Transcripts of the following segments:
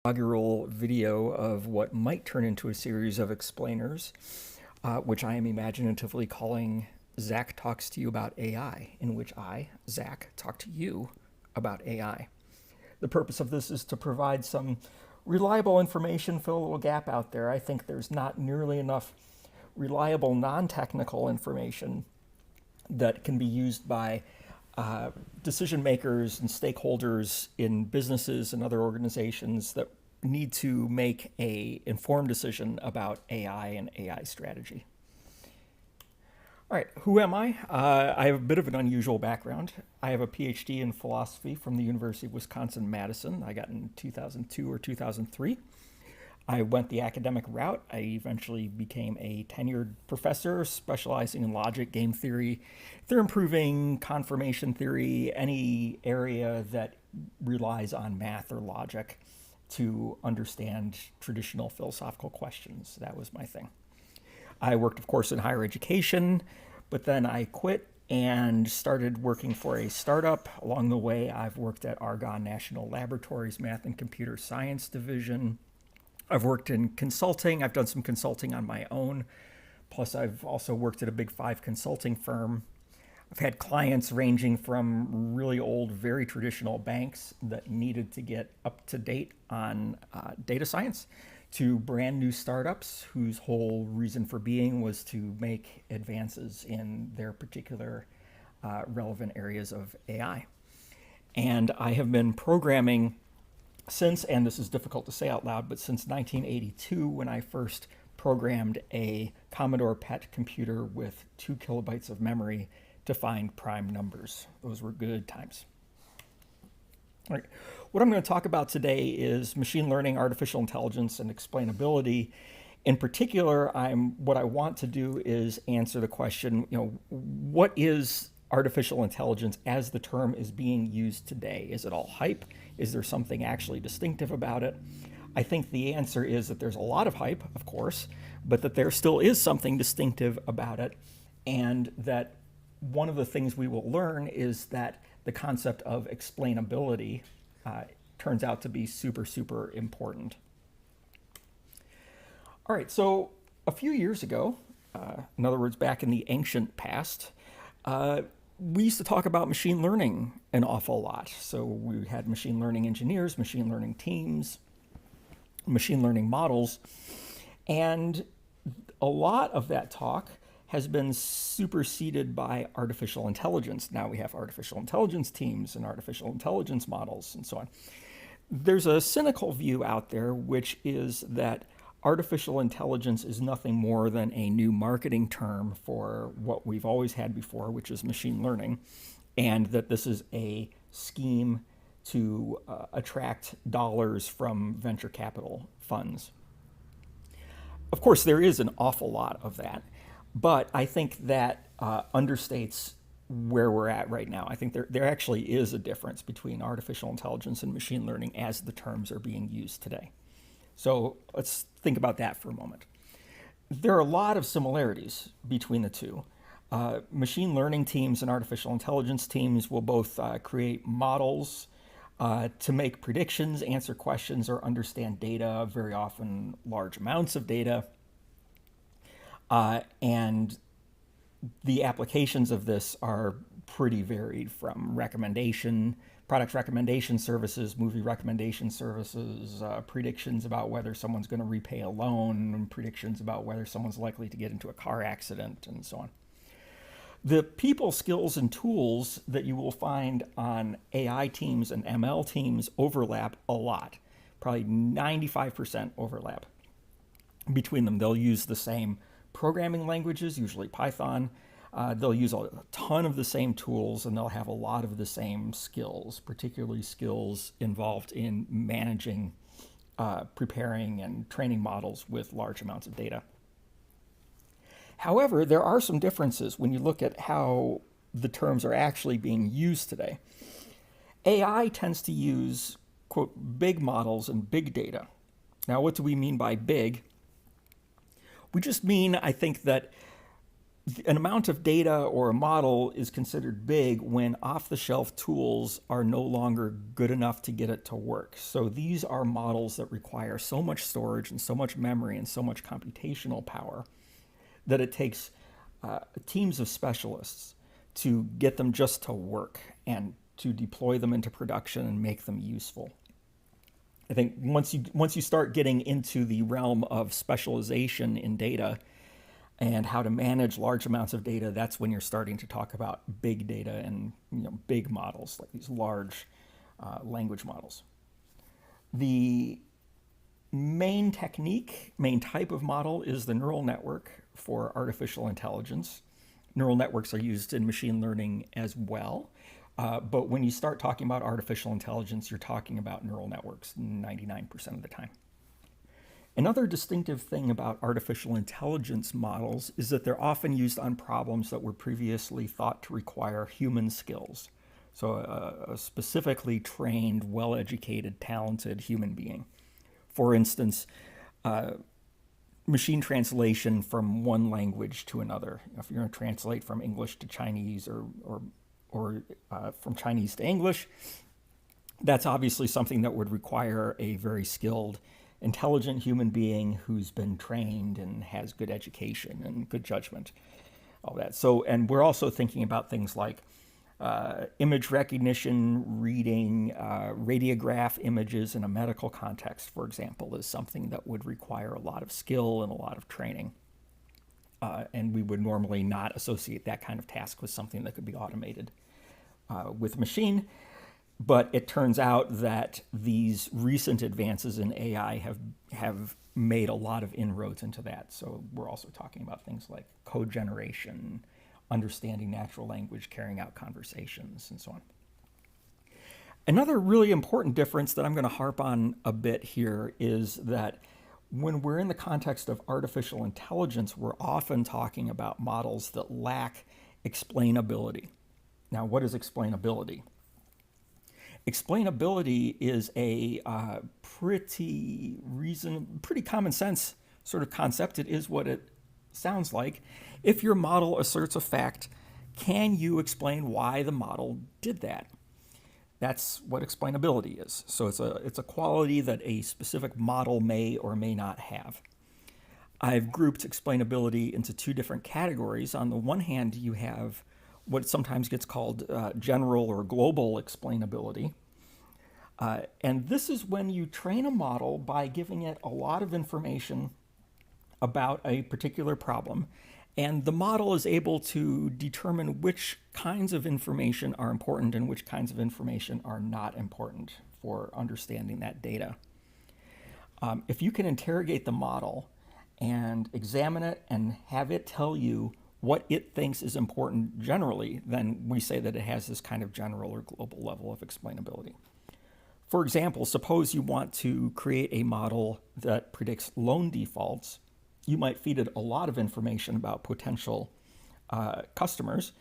Inaugural video of what might turn into a series of explainers, which I am imaginatively calling Zach Talks to You About AI, in which I, Zach, talk to you about AI. The purpose of this is to provide some reliable information, fill a little gap out there. I think there's not nearly enough reliable non-technical information that can be used by decision makers and stakeholders in businesses and other organizations that need to make a informed decision about AI and AI strategy. All right, who am I? I have a bit of an unusual background. I have a PhD in philosophy from the University of Wisconsin-Madison. I got in 2002 or 2003. I went the academic route. I eventually became a tenured professor specializing in logic, game theory, theorem proving, confirmation theory, any area that relies on math or logic to understand traditional philosophical questions. That was my thing. I worked, of course, in higher education, but then I quit and started working for a startup. Along the way, I've worked at Argonne National Laboratories Math and Computer Science Division. I've worked in consulting. I've done some consulting on my own. Plus, I've also worked at a big five consulting firm. I've had clients ranging from really old, very traditional banks that needed to get up to date on data science to brand new startups whose whole reason for being was to make advances in their particular relevant areas of AI. And I have been programming since, and this is difficult to say out loud, but since 1982, when I first programmed a Commodore PET computer with 2 kilobytes of memory to find prime numbers. Those were good times. All right. What I'm going to talk about today is machine learning, artificial intelligence, and explainability. In particular, what I want to do is answer the question, what is artificial intelligence as the term is being used today? Is it all hype? Is there something actually distinctive about it? I think the answer is that there's a lot of hype, of course, but that there still is something distinctive about it, and that one of the things we will learn is that the concept of explainability turns out to be super, super important. All right, so a few years ago, in other words, back in the ancient past, we used to talk about machine learning an awful lot. So we had machine learning engineers, machine learning teams, machine learning models, and a lot of that talk has been superseded by artificial intelligence. Now we have artificial intelligence teams and artificial intelligence models and so on. There's a cynical view out there, which is that artificial intelligence is nothing more than a new marketing term for what we've always had before, which is machine learning, and that this is a scheme to attract dollars from venture capital funds. Of course, there is an awful lot of that, but I think that understates where we're at right now. I think there actually is a difference between artificial intelligence and machine learning as the terms are being used today. So let's think about that for a moment. There are a lot of similarities between the two. Machine learning teams and artificial intelligence teams will both create models to make predictions, answer questions, or understand data, very often large amounts of data. And the applications of this are pretty varied, from product recommendation services, movie recommendation services, predictions about whether someone's going to repay a loan, and predictions about whether someone's likely to get into a car accident, and so on. The people skills and tools that you will find on AI teams and ML teams overlap a lot, probably 95% overlap between them. They'll use the same programming languages, usually Python. They'll use a ton of the same tools, and they'll have a lot of the same skills, particularly skills involved in managing, preparing, and training models with large amounts of data. However, there are some differences when you look at how the terms are actually being used today. AI tends to use, quote, big models and big data. Now, what do we mean by big? We just mean, I think, that an amount of data or a model is considered big when off-the-shelf tools are no longer good enough to get it to work. So these are models that require so much storage and so much memory and so much computational power that it takes teams of specialists to get them just to work and to deploy them into production and make them useful. I think once you start getting into the realm of specialization in data and how to manage large amounts of data, that's when you're starting to talk about big data and big models like these large language models. The main type of model is the neural network for artificial intelligence. Neural networks are used in machine learning as well. But when you start talking about artificial intelligence, you're talking about neural networks 99% of the time. Another distinctive thing about artificial intelligence models is that they're often used on problems that were previously thought to require human skills. So a specifically trained, well-educated, talented human being. For instance, machine translation from one language to another. If you're going to translate from English to Chinese or from Chinese to English, that's obviously something that would require a very skilled, intelligent human being who's been trained and has good education and good judgment, all that. So, and we're also thinking about things like image recognition, reading radiograph images in a medical context, for example, is something that would require a lot of skill and a lot of training. And we would normally not associate that kind of task with something that could be automated with machine. But it turns out that these recent advances in AI have made a lot of inroads into that. So we're also talking about things like code generation, understanding natural language, carrying out conversations, and so on. Another really important difference that I'm going to harp on a bit here is that when we're in the context of artificial intelligence, we're often talking about models that lack explainability. Now, what is explainability? Explainability is a pretty common sense sort of concept. It is what it sounds like. If your model asserts a fact, can you explain why the model did that? That's what explainability is. So it's a quality that a specific model may or may not have. I've grouped explainability into two different categories. On the one hand, you have what sometimes gets called general or global explainability. And this is when you train a model by giving it a lot of information about a particular problem, and the model is able to determine which kinds of information are important and which kinds of information are not important for understanding that data. If you can interrogate the model and examine it and have it tell you what it thinks is important generally, then we say that it has this kind of general or global level of explainability. For example, suppose you want to create a model that predicts loan defaults. You might feed it a lot of information about potential customers.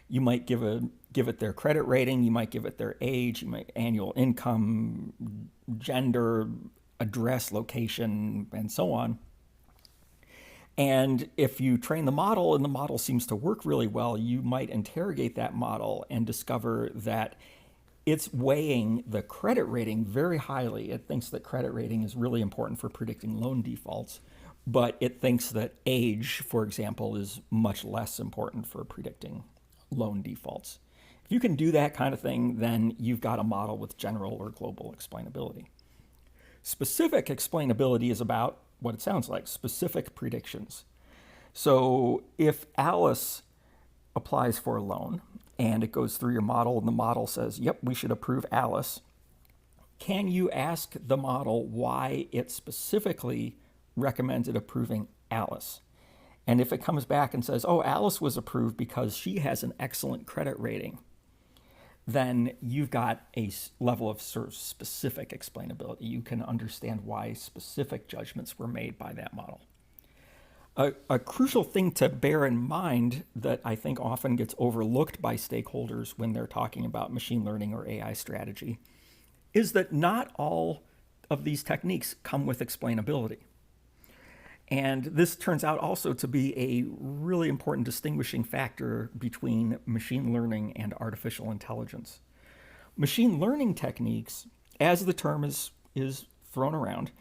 You might give it their credit rating, you might give it their age, you might annual income, gender, address, location, and so on. And if you train the model and the model seems to work really well, you might interrogate that model and discover that it's weighing the credit rating very highly. It thinks that credit rating is really important for predicting loan defaults, but it thinks that age, for example, is much less important for predicting loan defaults. If you can do that kind of thing, then you've got a model with general or global explainability. Specific explainability is about what it sounds like, specific predictions. So if Alice applies for a loan and it goes through your model and the model says, yep, we should approve Alice, can you ask the model why it specifically recommended approving Alice? And if it comes back and says, oh, Alice was approved because she has an excellent credit rating, then you've got a level of sort of specific explainability. You can understand why specific judgments were made by that model. A crucial thing to bear in mind that I think often gets overlooked by stakeholders when they're talking about machine learning or AI strategy is that not all of these techniques come with explainability. And this turns out also to be a really important distinguishing factor between machine learning and artificial intelligence. Machine learning techniques, as the term is thrown around,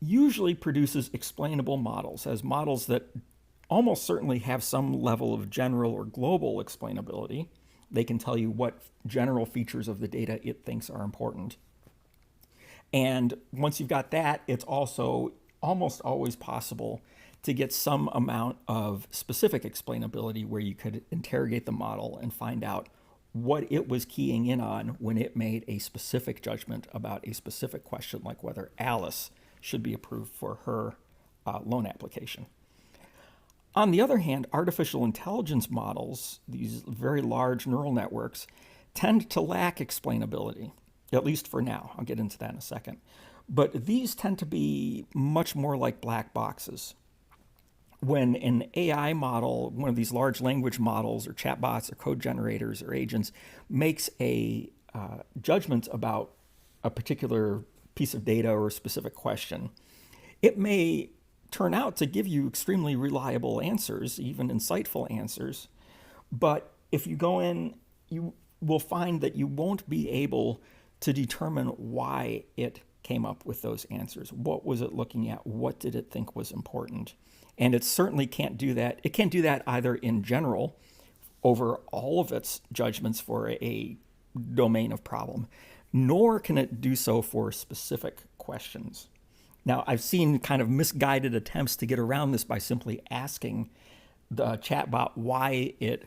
usually produces explainable models, as models that almost certainly have some level of general or global explainability. They can tell you what general features of the data it thinks are important. And once you've got that, it's also almost always possible to get some amount of specific explainability where you could interrogate the model and find out what it was keying in on when it made a specific judgment about a specific question, like whether Alice should be approved for her loan application. On the other hand, artificial intelligence models, these very large neural networks, tend to lack explainability, at least for now. I'll get into that in a second. But these tend to be much more like black boxes. When an AI model, one of these large language models or chatbots or code generators or agents, makes a judgment about a particular piece of data or a specific question, it may turn out to give you extremely reliable answers, even insightful answers. But if you go in, you will find that you won't be able to determine why it came up with those answers. What was it looking at? What did it think was important? And it certainly can't do that. It can't do that either in general over all of its judgments for a domain of problem, nor can it do so for specific questions. Now, I've seen kind of misguided attempts to get around this by simply asking the chatbot why it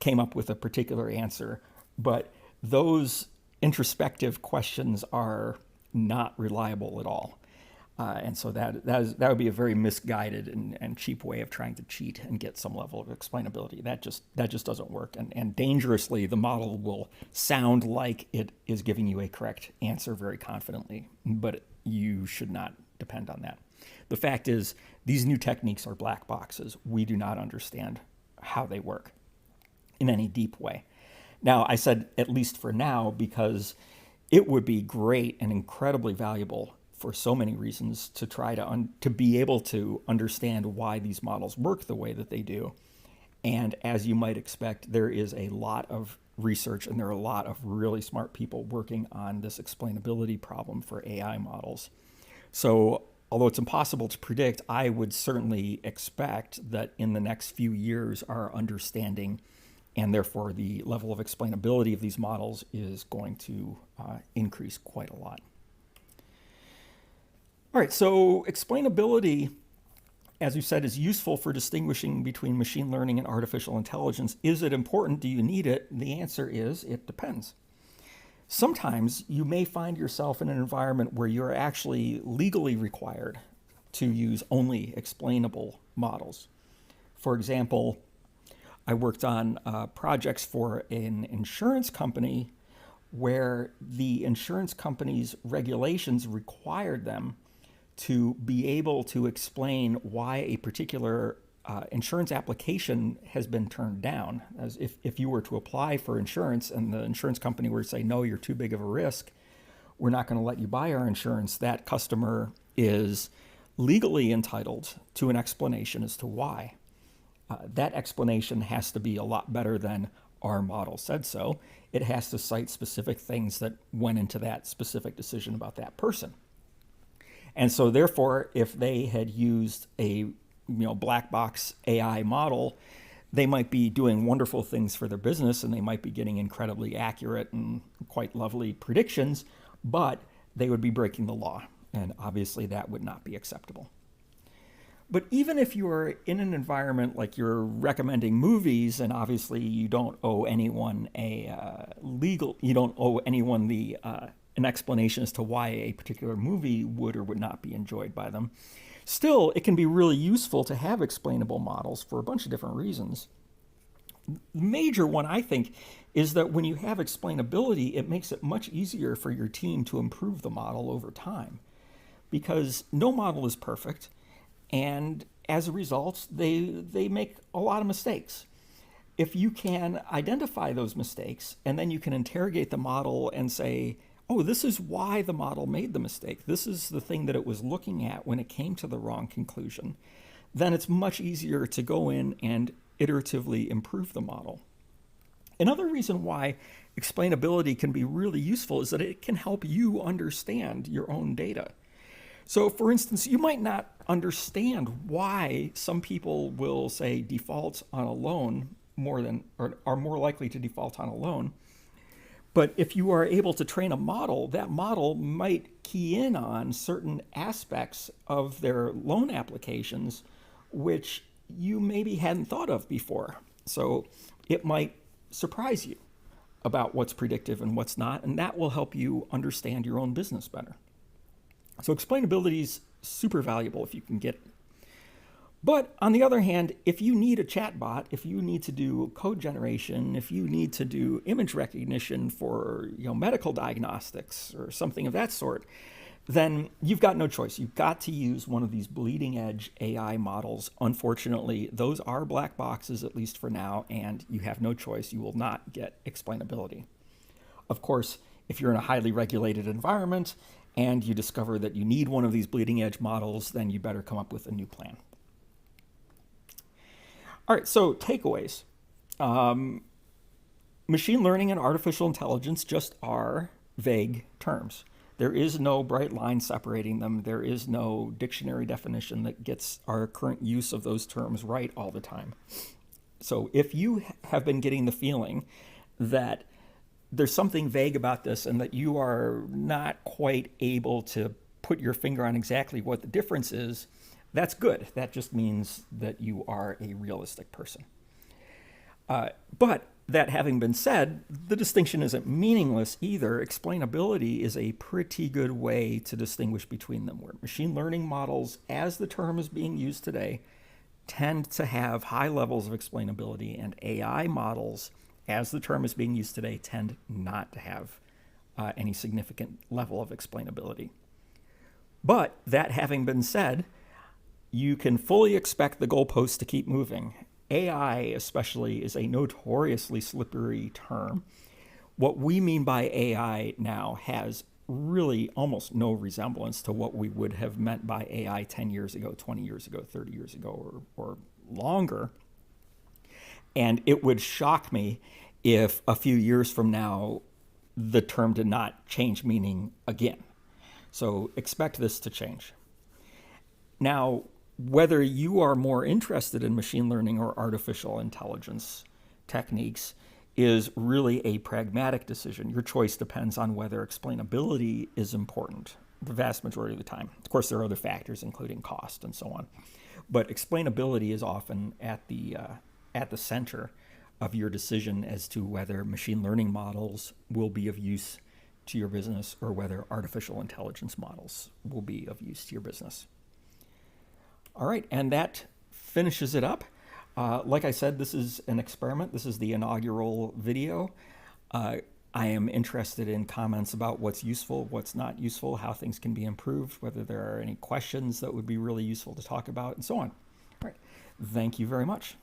came up with a particular answer, but those introspective questions are not reliable at all. And so that would be a very misguided and cheap way of trying to cheat and get some level of explainability. That just doesn't work. And dangerously, the model will sound like it is giving you a correct answer very confidently, but you should not depend on that. The fact is, these new techniques are black boxes. We do not understand how they work in any deep way. Now, I said at least for now because it would be great and incredibly valuable for so many reasons to try to be able to understand why these models work the way that they do. And as you might expect, there is a lot of research and there are a lot of really smart people working on this explainability problem for AI models. So although it's impossible to predict, I would certainly expect that in the next few years, our understanding and therefore the level of explainability of these models is going to increase quite a lot. All right, so explainability, as you said, is useful for distinguishing between machine learning and artificial intelligence. Is it important? Do you need it? The answer is it depends. Sometimes you may find yourself in an environment where you're actually legally required to use only explainable models. For example, I worked on projects for an insurance company where the insurance company's regulations required them to be able to explain why a particular insurance application has been turned down. As if you were to apply for insurance and the insurance company were to say, no, you're too big of a risk, we're not going to let you buy our insurance, that customer is legally entitled to an explanation as to why. That explanation has to be a lot better than our model said so. It has to cite specific things that went into that specific decision about that person. And so therefore, if they had used a black box AI model, they might be doing wonderful things for their business and they might be getting incredibly accurate and quite lovely predictions, but they would be breaking the law. And obviously that would not be acceptable. But even if you are in an environment like you're recommending movies, and obviously you don't owe anyone an explanation as to why a particular movie would or would not be enjoyed by them, still it can be really useful to have explainable models for a bunch of different reasons. The major one, I think, is that when you have explainability, it makes it much easier for your team to improve the model over time, because no model is perfect. And as a result, they make a lot of mistakes. If you can identify those mistakes and then you can interrogate the model and say, oh, this is why the model made the mistake. This is the thing that it was looking at when it came to the wrong conclusion. Then it's much easier to go in and iteratively improve the model. Another reason why explainability can be really useful is that it can help you understand your own data. So for instance, you might not understand why some people will say default on a loan more than, or are more likely to default on a loan. But if you are able to train a model, that model might key in on certain aspects of their loan applications, which you maybe hadn't thought of before. So it might surprise you about what's predictive and what's not, and that will help you understand your own business better. So explainability is super valuable if you can get it. But on the other hand, if you need a chatbot, if you need to do code generation, if you need to do image recognition for medical diagnostics or something of that sort, then you've got no choice. You've got to use one of these bleeding edge AI models. Unfortunately, those are black boxes, at least for now, and you have no choice. You will not get explainability. Of course, if you're in a highly regulated environment and you discover that you need one of these bleeding edge models, then you better come up with a new plan. All right, so takeaways. Machine learning and artificial intelligence just are vague terms. There is no bright line separating them. There is no dictionary definition that gets our current use of those terms right all the time. So if you have been getting the feeling that there's something vague about this and that you are not quite able to put your finger on exactly what the difference is, that's good. That just means that you are a realistic person. But that having been said, the distinction isn't meaningless either. Explainability is a pretty good way to distinguish between them, where machine learning models, as the term is being used today, tend to have high levels of explainability, and AI models, as the term is being used today, tend not to have any significant level of explainability. But that having been said, you can fully expect the goalposts to keep moving. AI especially is a notoriously slippery term. What we mean by AI now has really almost no resemblance to what we would have meant by AI 10 years ago, 20 years ago, 30 years ago, or longer. And it would shock me if a few years from now, the term did not change meaning again. So expect this to change. Now, whether you are more interested in machine learning or artificial intelligence techniques is really a pragmatic decision. Your choice depends on whether explainability is important the vast majority of the time. Of course, there are other factors, including cost and so on. But explainability is often at the center of your decision as to whether machine learning models will be of use to your business or whether artificial intelligence models will be of use to your business. All right, and that finishes it up. Like I said, this is an experiment. This is the inaugural video. I am interested in comments about what's useful, what's not useful, how things can be improved, whether there are any questions that would be really useful to talk about, and so on. All right, thank you very much.